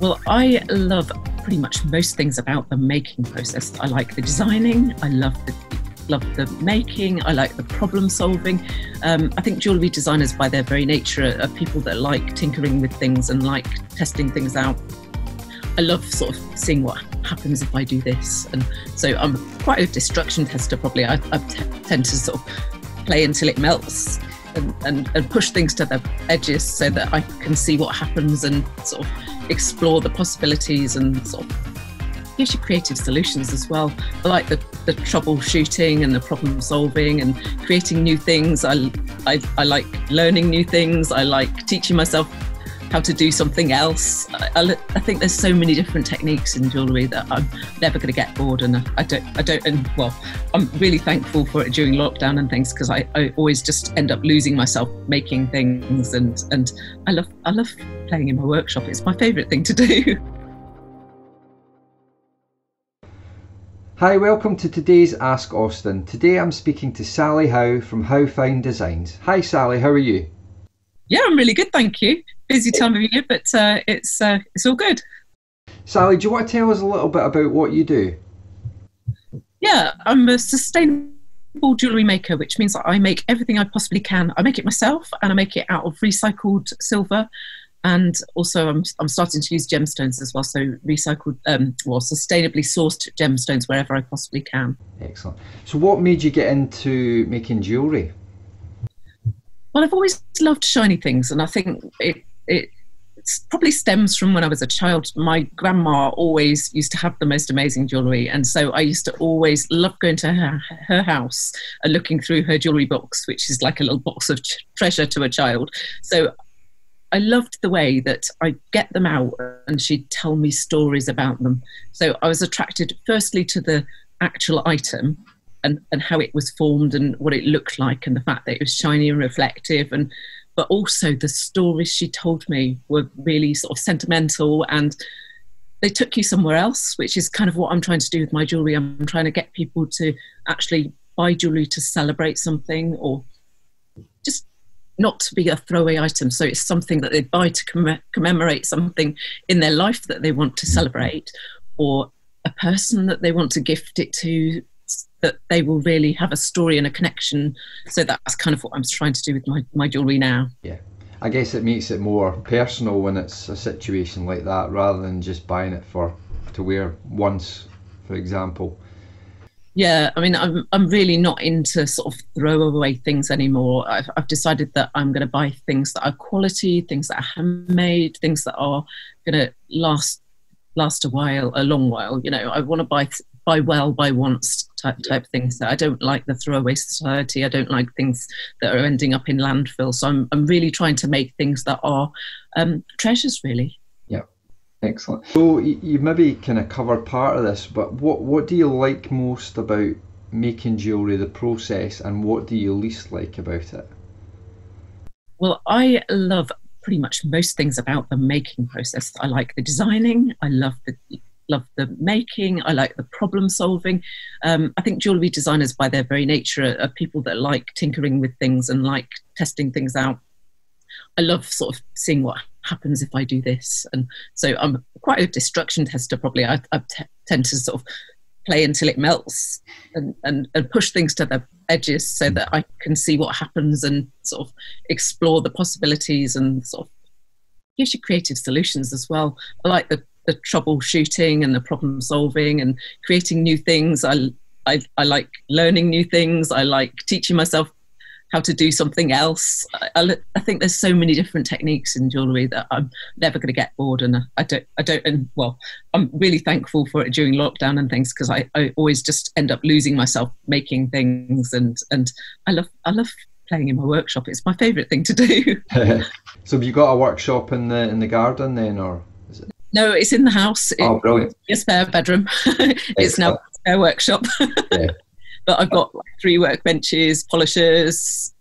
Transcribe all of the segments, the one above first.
Well, I love pretty much most things about the making process. I like the designing. I love the making. I like the problem solving. I think jewellery designers, by their very nature, are people that like tinkering with things and like testing things out. I love sort of seeing what happens if I do this, and so I'm quite a destruction tester. Probably I tend to sort of play until it melts and push things to the edges so that I can see what happens and sort of explore the possibilities and sort of gives you creative solutions as well. I like the troubleshooting and the problem solving and creating new things. I like learning new things. I like teaching myself how to do something else. I think there's so many different techniques in jewellery that I'm never going to get bored, and I'm really thankful for it during lockdown and things, because I always just end up losing myself making things, and I love playing in my workshop. It's my favourite thing to do. Hi, welcome to today's Ask Austin. Today I'm speaking to Sally Howe from Howe Fine Designs. Hi Sally, how are you? Yeah, I'm really good, thank you. Busy time of year, but it's all good. Sally, do you want to tell us a little bit about what you do? Yeah, I'm a sustainable jewellery maker, which means that I make everything I possibly can. I make it myself, and I make it out of recycled silver, and also I'm starting to use gemstones as well, so recycled, sustainably sourced gemstones wherever I possibly can. Excellent. So what made you get into making jewellery? Well, I've always loved shiny things, and I think it probably stems from when I was a child. My grandma always used to have the most amazing jewellery, and so I used to always love going to her house and looking through her jewellery box, which is like a little box of treasure to a child. So I loved the way that I'd get them out and she'd tell me stories about them. So I was attracted firstly to the actual item and how it was formed and what it looked like, and the fact that it was shiny and reflective, but also the stories she told me were really sort of sentimental, and they took you somewhere else, which is kind of what I'm trying to do with my jewellery. I'm trying to get people to actually buy jewellery to celebrate something, or just not to be a throwaway item. So it's something that they buy to commemorate something in their life that they want to celebrate, or a person that they want to gift it to, that they will really have a story and a connection. So that's kind of what I'm trying to do with my jewellery now. Yeah, I guess it makes it more personal when it's a situation like that, rather than just buying it to wear once, for example. Yeah, I mean, I'm really not into sort of throwaway things anymore. I've decided that I'm going to buy things that are quality, things that are handmade, things that are going to last a long while. You know, I want to buy well, buy once type things. So I don't like the throwaway society. I don't like things that are ending up in landfill. So I'm really trying to make things that are treasures, really. Yeah, excellent. So you maybe kind of covered part of this, but what do you like most about making jewellery, the process, and what do you least like about it? Well, I love pretty much most things about the making process. I like the designing. I love the making. I like the problem solving. I think jewellery designers, by their very nature, are people that like tinkering with things and like testing things out. I love sort of seeing what happens if I do this, and so I'm quite a destruction tester. Probably I tend to sort of play until it melts and push things to the edges so that I can see what happens and sort of explore the possibilities, and sort of gives you creative solutions as well. I like the troubleshooting and the problem solving and creating new things. I like learning new things. I like teaching myself how to do something else. I think there's so many different techniques in jewellery that I'm never going to get bored, and I'm really thankful for it during lockdown and things, because I always just end up losing myself making things, and I love playing in my workshop. It's my favourite thing to do. So have you got a workshop in the garden then, or is it? No, it's in the house. Oh, brilliant. It's a spare bedroom. It's now a spare workshop. Yeah. But I've got like 3 workbenches, polishers,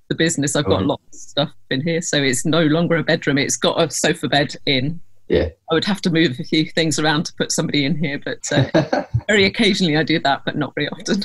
the business. I've got lots of stuff in here. So it's no longer a bedroom. It's got a sofa bed in. Yeah. I would have to move a few things around to put somebody in here, but very occasionally I do that, but not very often.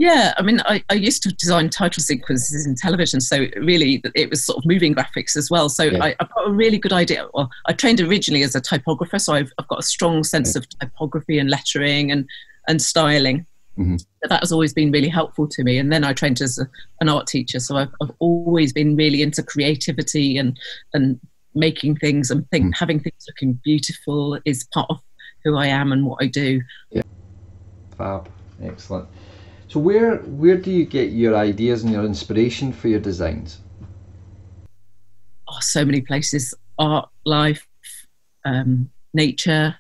Yeah, I mean, I used to design title sequences in television, so really it was sort of moving graphics as well. So Yeah. I've got a really good idea. Well, I trained originally as a typographer, so I've got a strong sense of typography and lettering and styling. Mm-hmm. That has always been really helpful to me. And then I trained as an art teacher, so I've always been really into creativity and making things and having things looking beautiful is part of who I am and what I do. Yeah. Fab. Excellent. So where do you get your ideas and your inspiration for your designs? Oh, so many places: art, life, nature,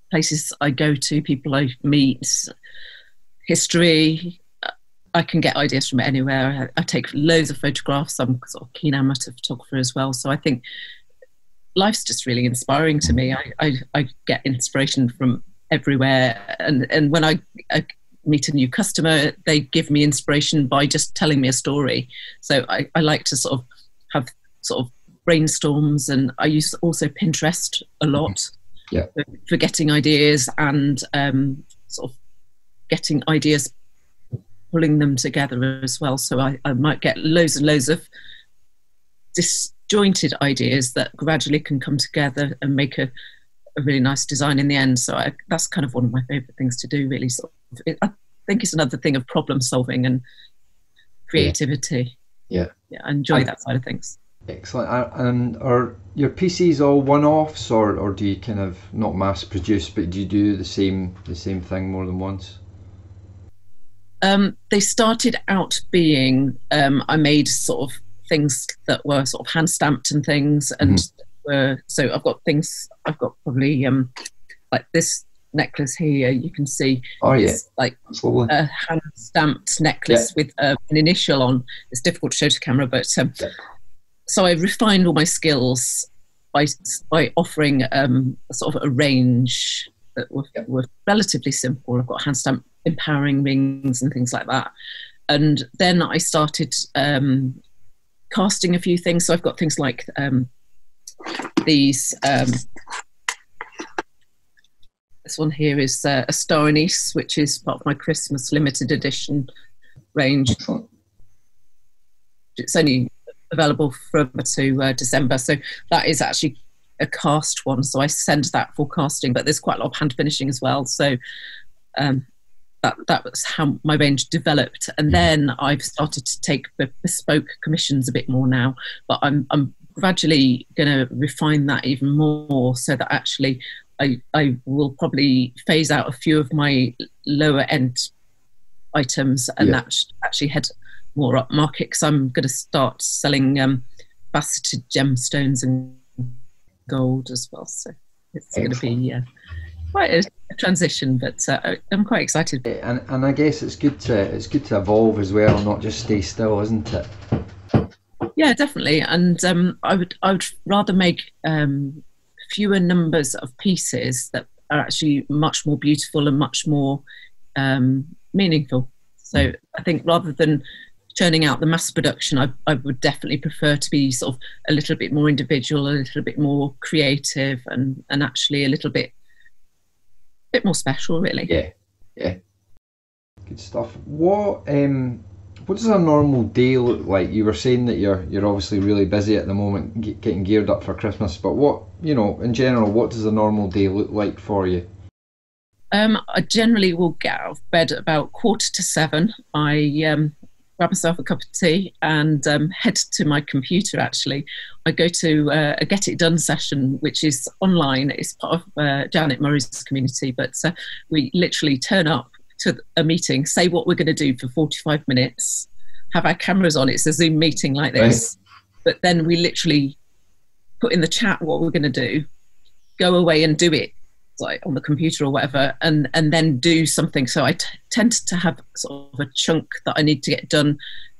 places I go to, people I meet, history. I can get ideas from anywhere. I take loads of photographs. I'm sort of keen amateur photographer as well. So I think life's just really inspiring to me. I get inspiration from everywhere. And when I meet a new customer, they give me inspiration by just telling me a story. So I like to sort of have sort of brainstorms, and I use also Pinterest a lot for getting ideas and sort of getting ideas, pulling them together as well. So I might get loads and loads of disjointed ideas that gradually can come together and make a really nice design in the end. So that's kind of one of my favourite things to do, really. I think it's another thing of problem solving and creativity. Yeah. I enjoy that side of things. Excellent. And are your PCs all one-offs, or do you kind of not mass produce, but do you do the same thing more than once? They started out being I made sort of things that were sort of hand stamped and things, and so I've got probably like this necklace here. You can see it's like a hand stamped necklace with an initial on. It's difficult to show to camera, but so I refined all my skills by offering sort of a range that were relatively simple. I've got hand stamped empowering rings and things like that, and then I started casting a few things. So I've got things like these. This one here is a star anise, which is part of my Christmas limited edition range. Excellent. It's only available from to December, so that is actually a cast one. So I send that for casting, but there's quite a lot of hand finishing as well. So that was how my range developed, and then I've started to take bespoke commissions a bit more now. But I'm gradually going to refine that even more, so that actually I will probably phase out a few of my lower end items and actually head more up market, because I'm going to start selling faceted gemstones and gold as well. So it's going to be quite a transition, but I'm quite excited. And I guess it's good to evolve as well, not just stay still, isn't it? Yeah, definitely. And I would rather make fewer numbers of pieces that are actually much more beautiful and much more meaningful. So I think rather than churning out the mass production, I would definitely prefer to be sort of a little bit more individual, a little bit more creative, and actually a little bit more special, really. Yeah. Good stuff. What does a normal day look like? You were saying that you're obviously really busy at the moment, getting geared up for Christmas. But what, in general, what does a normal day look like for you? I generally will get out of bed at about 6:45. I grab myself a cup of tea and head to my computer. Actually, I go to a Get It Done session, which is online. It's part of Janet Murray's community, but we literally turn up to a meeting, say what we're going to do for 45 minutes, have our cameras on. It's a Zoom meeting like this, but then we literally put in the chat what we're going to do, go away and do it, like on the computer or whatever, and then do something. So I tend to have sort of a chunk that I need to get done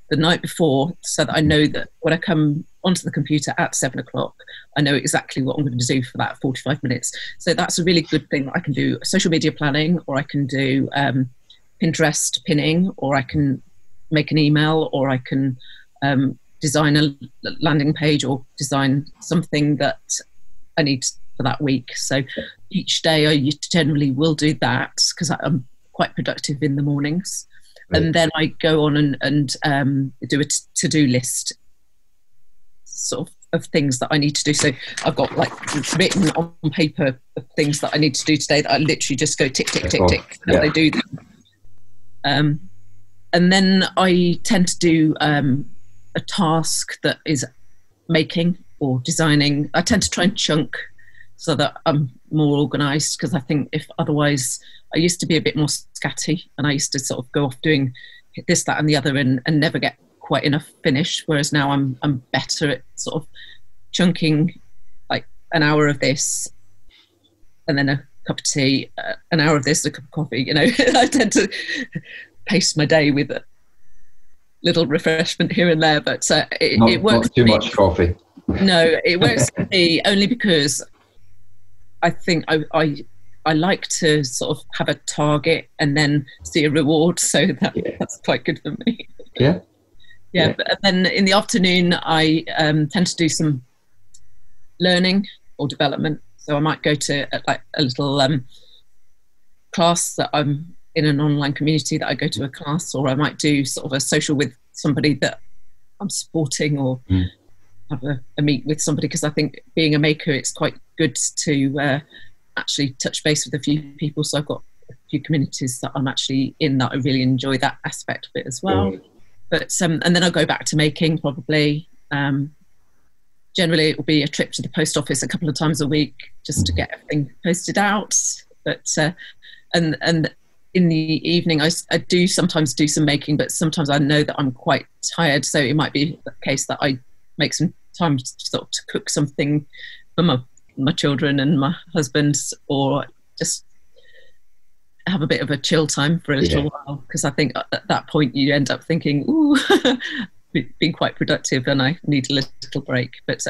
the night before, so that I know that when I come onto the computer at 7 o'clock, I know exactly what I'm going to do for that 45 minutes. So that's a really good thing. I can do social media planning, or I can do Pinterest pinning, or I can make an email, or I can design a landing page, or design something that I need for that week. So each day I generally will do that, because I'm quite productive in the mornings. And then I go on and do a to-do list sort of things that I need to do. So I've got like written on paper of things that I need to do today that I literally just go tick, tick, tick, tick, and I do them. And then I tend to do a task that is making or designing. I tend to try and chunk so that I'm more organised, because I think if otherwise, I used to be a bit more scatty and I used to sort of go off doing this, that and the other and never get quite enough finish, whereas now I'm better at sort of chunking, like an hour of this and then a cup of tea, an hour of this, a cup of coffee, you know. I tend to pace my day with a little refreshment here and there, but it works. Not too much coffee. No, it works for me only because I think I like to sort of have a target and then see a reward, so that's quite good for me. Yeah. But then in the afternoon, I tend to do some learning or development. So I might go to like a little class that I'm in an online community that I go to a class, or I might do sort of a social with somebody that I'm supporting, or have a meet with somebody, because I think being a maker, it's quite good to actually touch base with a few people. So I've got a few communities that I'm actually in that I really enjoy that aspect of it as well. But and then I'll go back to making probably. Generally, it will be a trip to the post office a couple of times a week just to get everything posted out. But and in the evening, I do sometimes do some making, but sometimes I know that I'm quite tired, so it might be the case that I make some time to cook something for my children and my husband, or just have a bit of a chill time for a little while, because I think at that point you end up thinking, ooh, been quite productive and I need a little break. But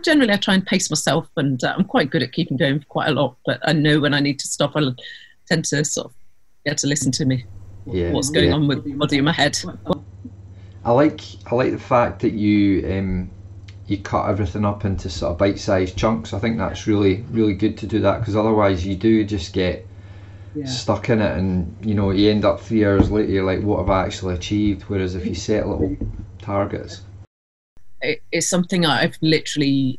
generally I try and pace myself, and I'm quite good at keeping going for quite a lot, but I know when I need to stop. I tend to sort of get to listen to me, what's going on with the body in my head. I like the fact that you cut everything up into sort of bite-sized chunks. I think that's really, really good to do that, because otherwise you do just get stuck in it, and you end up 3 hours later, you're like, what have I actually achieved? Whereas if you set little targets, it's something I've literally,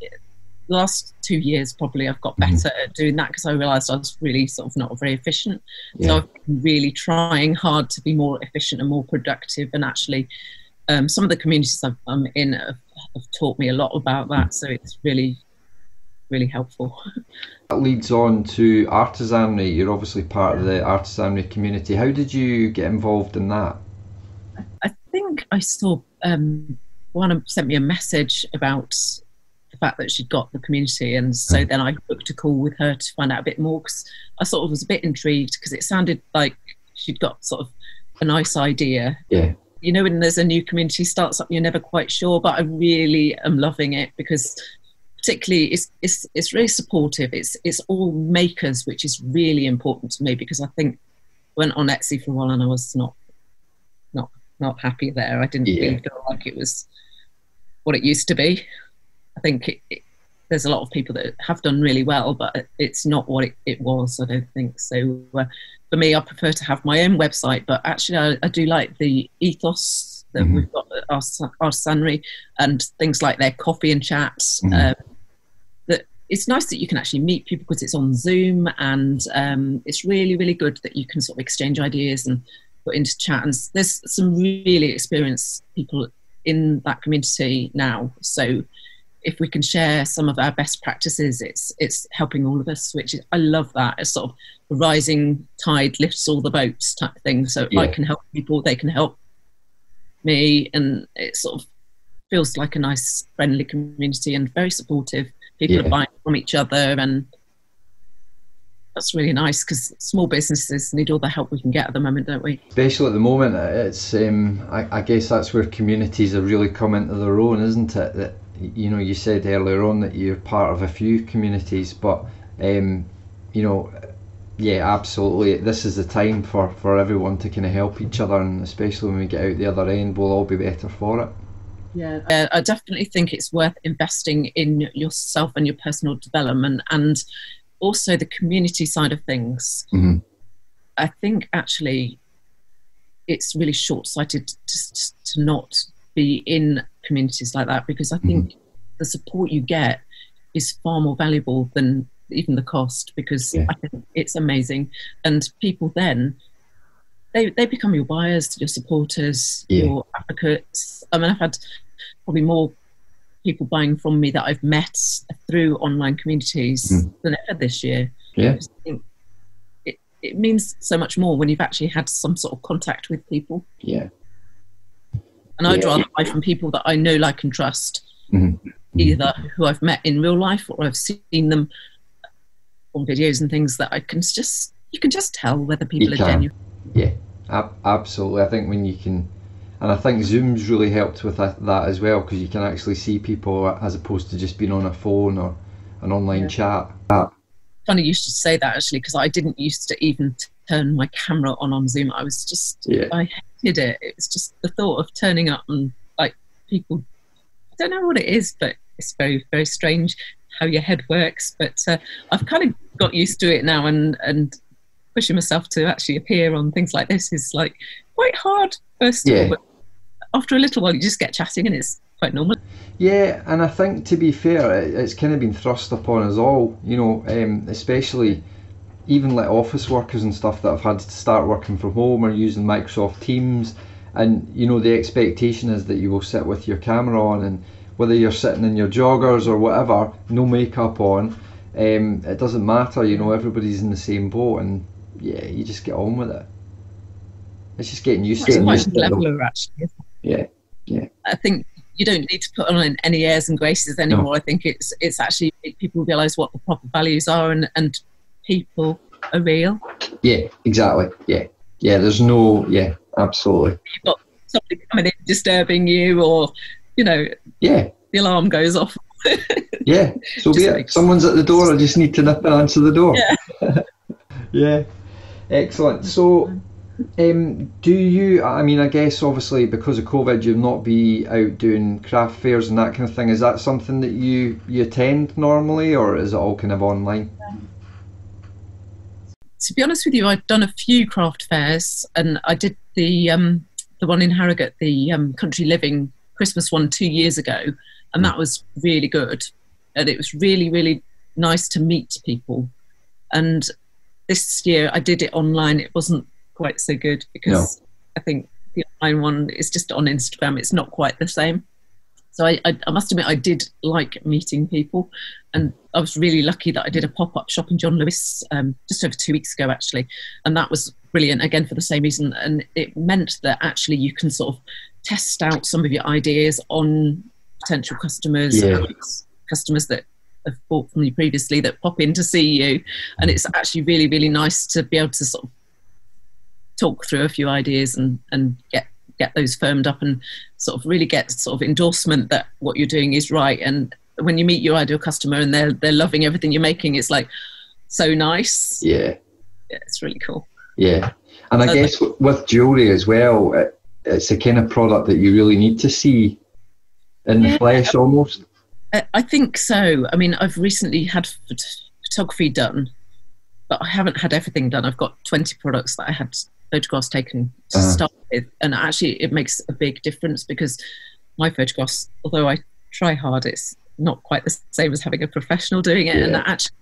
the last 2 years probably, I've got better at doing that, because I realised I was really sort of not very efficient. So I've been really trying hard to be more efficient and more productive, and actually some of the communities I'm in have taught me a lot about that, so it's really, really helpful. That leads on to artisanry. You're obviously part of the artisanry community. How did you get involved in that? I think I saw Juana sent me a message about the fact that she'd got the community, and so then I booked a call with her to find out a bit more, because I sort of was a bit intrigued, because it sounded like she'd got sort of a nice idea. You know, when there's a new community starts up, you're never quite sure, but I really am loving it, because particularly it's really supportive. It's all makers, which is really important to me, because I think I went on Etsy for a while and I was not happy there. I didn't really feel like it was what it used to be. I think there's a lot of people that have done really well, but it's not what it was, I don't think. So for me, I prefer to have my own website, but actually I do like the ethos that we've got at Artisanry, and things like their coffee and chats. That it's nice that you can actually meet people, because it's on Zoom, and it's really, really good that you can sort of exchange ideas and put into chat. And there's some really experienced people in that community now, so if we can share some of our best practices, it's helping all of us, which is, I love that. It's sort of the rising tide lifts all the boats type of thing. So I can help people, they can help me, and it sort of feels like a nice, friendly community and very supportive. People are buying from each other, and that's really nice, because small businesses need all the help we can get at the moment, don't we? Especially at the moment, it's I guess that's where communities have really come into their own, isn't it? That, you said earlier on that you're part of a few communities, but absolutely, this is the time for everyone to kind of help each other, and especially when we get out the other end, we'll all be better for it. I definitely think it's worth investing in yourself and your personal development, and also the community side of things. I think actually it's really short-sighted to not be in communities like that, because I think the support you get is far more valuable than even the cost, because I think it's amazing. And people then, they become your buyers, your supporters, your advocates. I mean, I've had probably more people buying from me that I've met through online communities than ever this year. Yeah. I think it means so much more when you've actually had some sort of contact with people. Yeah. And I'd rather buy from people that I know, like, and trust, either who I've met in real life or I've seen them on videos and things that you can just tell whether people are genuine. Yeah, absolutely. I think when you can, and I think Zoom's really helped with that as well, because you can actually see people as opposed to just being on a phone or an online chat. Funny you should say that, actually, because I didn't used to even turn my camera on Zoom. I was just, I hated it. It was just the thought of turning up and, like, people, I don't know what it is, but it's very, very strange how your head works. But I've kind of got used to it now, and pushing myself to actually appear on things like this is, like, quite hard first of all, but after a little while you just get chatting and it's quite normal. Yeah, and I think, to be fair, it's kind of been thrust upon us all, you know, especially even like office workers and stuff that have had to start working from home or using Microsoft Teams, and, you know, the expectation is that you will sit with your camera on, and whether you're sitting in your joggers or whatever, no makeup on, it doesn't matter, you know, everybody's in the same boat, and you just get on with it. It's just getting used to it. It's quite leveler, actually. Yeah. I think you don't need to put on any airs and graces anymore. No. I think it's actually people realise what the proper values are, and people are real. Yeah, exactly. Yeah. There's no. Yeah, absolutely. You've got somebody coming in disturbing you, or, you know. Yeah. The alarm goes off. Yeah. So be it. Someone's at the door. I just need to nip and answer the door. Yeah. Yeah. Excellent. So, do you, I mean, I guess obviously because of COVID you'll not be out doing craft fairs and that kind of thing. Is that something that you attend normally, or is it all kind of online? To be honest with you, I've done a few craft fairs, and I did the one in Harrogate, the Country Living Christmas one 2 years ago, and that was really good, and it was really, really nice to meet people. And this year I did it online. It wasn't quite so good, because I think the online one is just on Instagram. It's not quite the same. So I must admit, I did like meeting people, and I was really lucky that I did a pop-up shop in John Lewis just over 2 weeks ago, actually, and that was brilliant, again for the same reason. And it meant that actually you can sort of test out some of your ideas on potential customers, customers that have bought from you previously that pop in to see you, and it's actually really, really nice to be able to sort of talk through a few ideas and get those firmed up, and sort of really get sort of endorsement that what you're doing is right. And when you meet your ideal customer and they're loving everything you're making, it's like so nice. Yeah, it's really cool. Yeah, and I guess with jewellery as well, it's the kind of product that you really need to see in the flesh almost. I think so. I mean, I've recently had photography done, but I haven't had everything done. I've got 20 products that I had photographs taken to start with, and actually it makes a big difference, because my photographs, although I try hard, it's not quite the same as having a professional doing it. And actually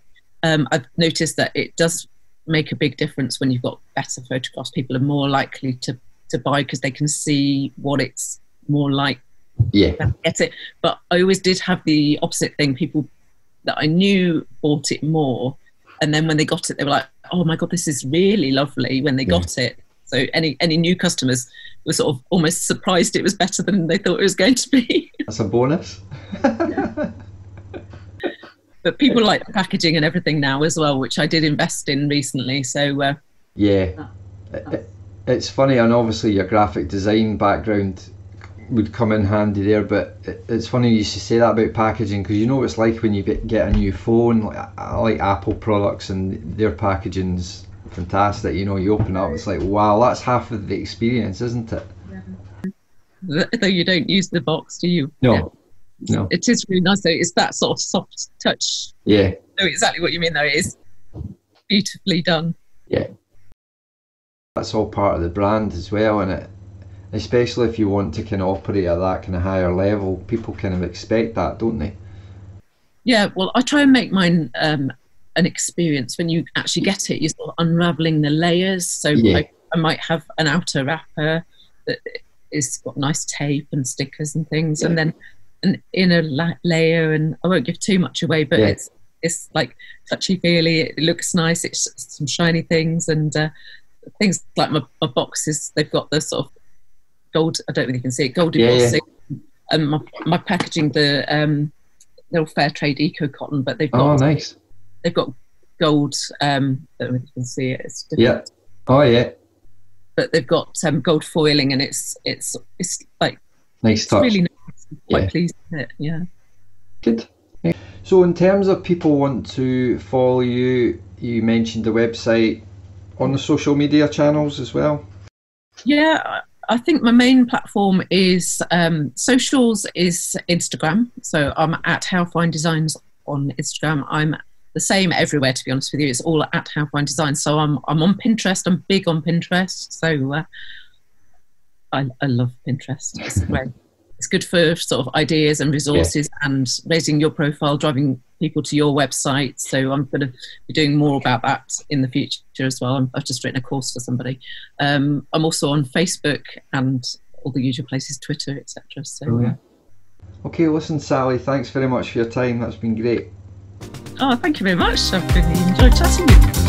I've noticed that it does make a big difference when you've got better photographs. People are more likely to buy because they can see what it's more like. Get it. But I always did have the opposite thing. People that I knew bought it more, and then when they got it, they were like, "Oh my god, this is really lovely." When they got it, so any new customers were sort of almost surprised it was better than they thought it was going to be. That's a bonus. But people like the packaging and everything now as well, which I did invest in recently. So it's funny, and obviously your graphic design background would come in handy there, but it's funny you should say that about packaging, because you know what it's like when you get a new phone. I like Apple products, and their packaging's fantastic. You know, you open it up, it's like, wow, that's half of the experience, isn't it? Though you don't use the box, do you? No. It is really nice though. It's that sort of soft touch. Yeah. I know exactly what you mean though. It is beautifully done. Yeah. that's all part of the brand as well, and it, especially if you want to kind of operate at that kind of higher level, people kind of expect that, don't they? Yeah, well, I try and make mine an experience. When you actually get it, you're sort of unraveling the layers. So Yeah. I might have an outer wrapper that is got nice tape and stickers and things, and then an inner layer, and I won't give too much away, but it's like touchy-feely, it looks nice, it's some shiny things, and things like my boxes, they've got the sort of gold, I don't know if you can see it, gold embossing, and my packaging, they're all fair trade eco cotton, but they've got nice. They've got gold. I don't know if you can see it. It's different. But they've got gold foiling, and it's like nice touch. Really nice. I'm quite pleased with it. Yeah. Good. So, in terms of people want to follow you, you mentioned the website, on the social media channels as well. Yeah, I think my main platform is socials is Instagram. So I'm at How Fine Designs on Instagram. I'm the same everywhere, to be honest with you. It's all at How Fine Designs. So I'm on Pinterest. I'm big on Pinterest. So I love Pinterest. It's great. It's good for sort of ideas and resources and raising your profile, driving people to your website. So I'm going to be doing more about that in the future as well. I've just written a course for somebody. I'm also on Facebook and all the usual places, Twitter, etc. So, Okay, listen, Sally, thanks very much for your time. That's been great. Oh, thank you very much. I've really enjoyed chatting with you.